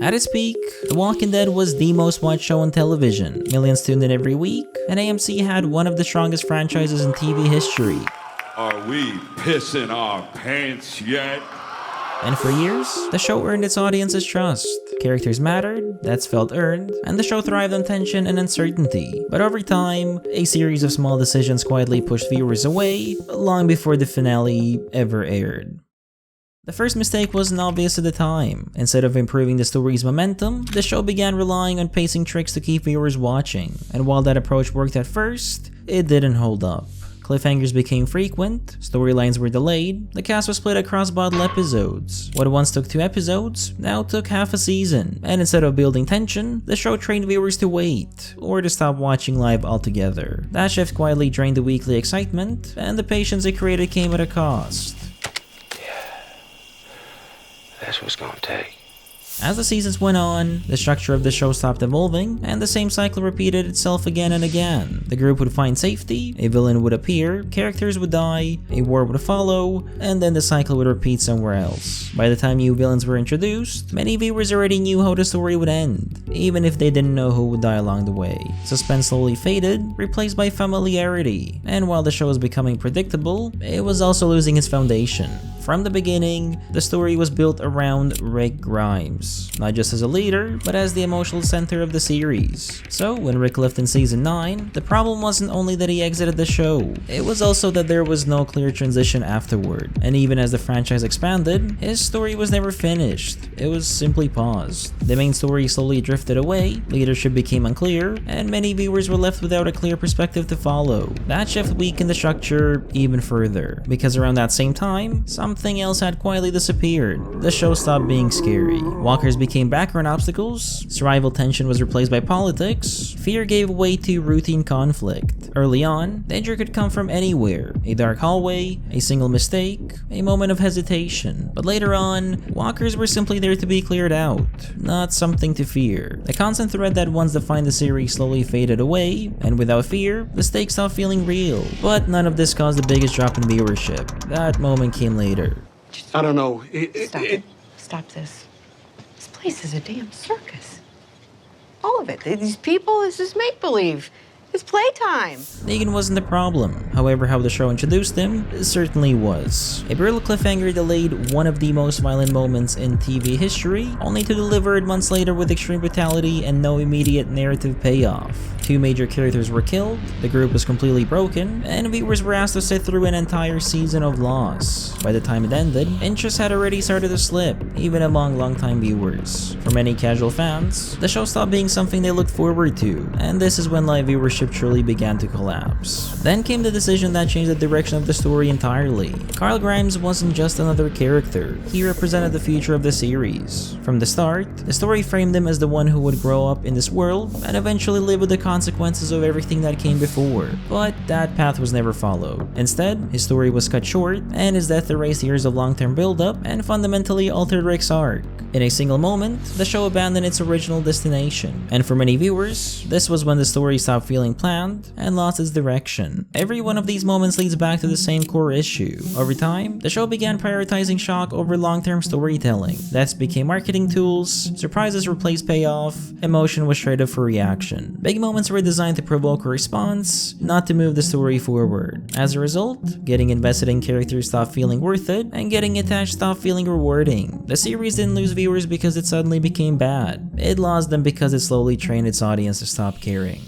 At its peak, The Walking Dead was the most watched show on television. Millions tuned in every week, and AMC had one of the strongest franchises in TV history. Are we pissing our pants yet? And for years, the show earned its audience's trust. Characters mattered, that's felt earned, and the show thrived on tension and uncertainty. But over time, a series of small decisions quietly pushed viewers away, long before the finale ever aired. The first mistake wasn't obvious at the time. Instead of improving the story's momentum, the show began relying on pacing tricks to keep viewers watching. And while that approach worked at first, it didn't hold up. Cliffhangers became frequent, storylines were delayed, the cast was split across bottle episodes. What once took 2 episodes, now took half a season. And instead of building tension, the show trained viewers to wait, or to stop watching live altogether. That shift quietly drained the weekly excitement, and the patience it created came at a cost. That's what's gonna take. As the seasons went on, the structure of the show stopped evolving, and the same cycle repeated itself again and again. The group would find safety, a villain would appear, characters would die, a war would follow, and then the cycle would repeat somewhere else. By the time new villains were introduced, many viewers already knew how the story would end, even if they didn't know who would die along the way. Suspense slowly faded, replaced by familiarity, and while the show was becoming predictable, it was also losing its foundation. From the beginning, the story was built around Rick Grimes, not just as a leader, but as the emotional center of the series. So when Rick left in season 9, the problem wasn't only that he exited the show, it was also that there was no clear transition afterward. And even as the franchise expanded, his story was never finished, it was simply paused. The main story slowly drifted away, leadership became unclear, and many viewers were left without a clear perspective to follow. That shift weakened the structure even further, because around that same time, something else had quietly disappeared. The show stopped being scary. Walkers became background obstacles, survival tension was replaced by politics, fear gave way to routine conflict. Early on, danger could come from anywhere, a dark hallway, a single mistake, a moment of hesitation. But later on, walkers were simply there to be cleared out, not something to fear. The constant threat that once defined the series slowly faded away, and without fear, the stakes stopped feeling real. But none of this caused the biggest drop in viewership. That moment came later. I don't know. Stop it. Stop this. This place is a damn circus. All of it. These people, this is make-believe. It's playtime. Negan wasn't the problem. However, how the show introduced him certainly was. A brutal cliffhanger delayed one of the most violent moments in TV history, only to deliver it months later with extreme brutality and no immediate narrative payoff. 2 major characters were killed, the group was completely broken, and viewers were asked to sit through an entire season of loss. By the time it ended, interest had already started to slip, even among longtime viewers. For many casual fans, the show stopped being something they looked forward to, and this is when live viewership truly began to collapse. Then came the decision that changed the direction of the story entirely. Carl Grimes wasn't just another character, he represented the future of the series. From the start, the story framed him as the one who would grow up in this world and eventually live with the consequences of everything that came before. But that path was never followed. Instead, his story was cut short, and his death erased years of long-term build-up and fundamentally altered Rick's arc. In a single moment, the show abandoned its original destination, and for many viewers, this was when the story stopped feeling planned and lost its direction. Every one of these moments leads back to the same core issue. Over time, the show began prioritizing shock over long-term storytelling. Deaths became marketing tools, surprises replaced payoff, emotion was traded for reaction. Big moments were designed to provoke a response, not to move the story forward. As a result, getting invested in characters stopped feeling worth it, and getting attached stopped feeling rewarding. The series didn't lose viewers because it suddenly became bad. It lost them because it slowly trained its audience to stop caring.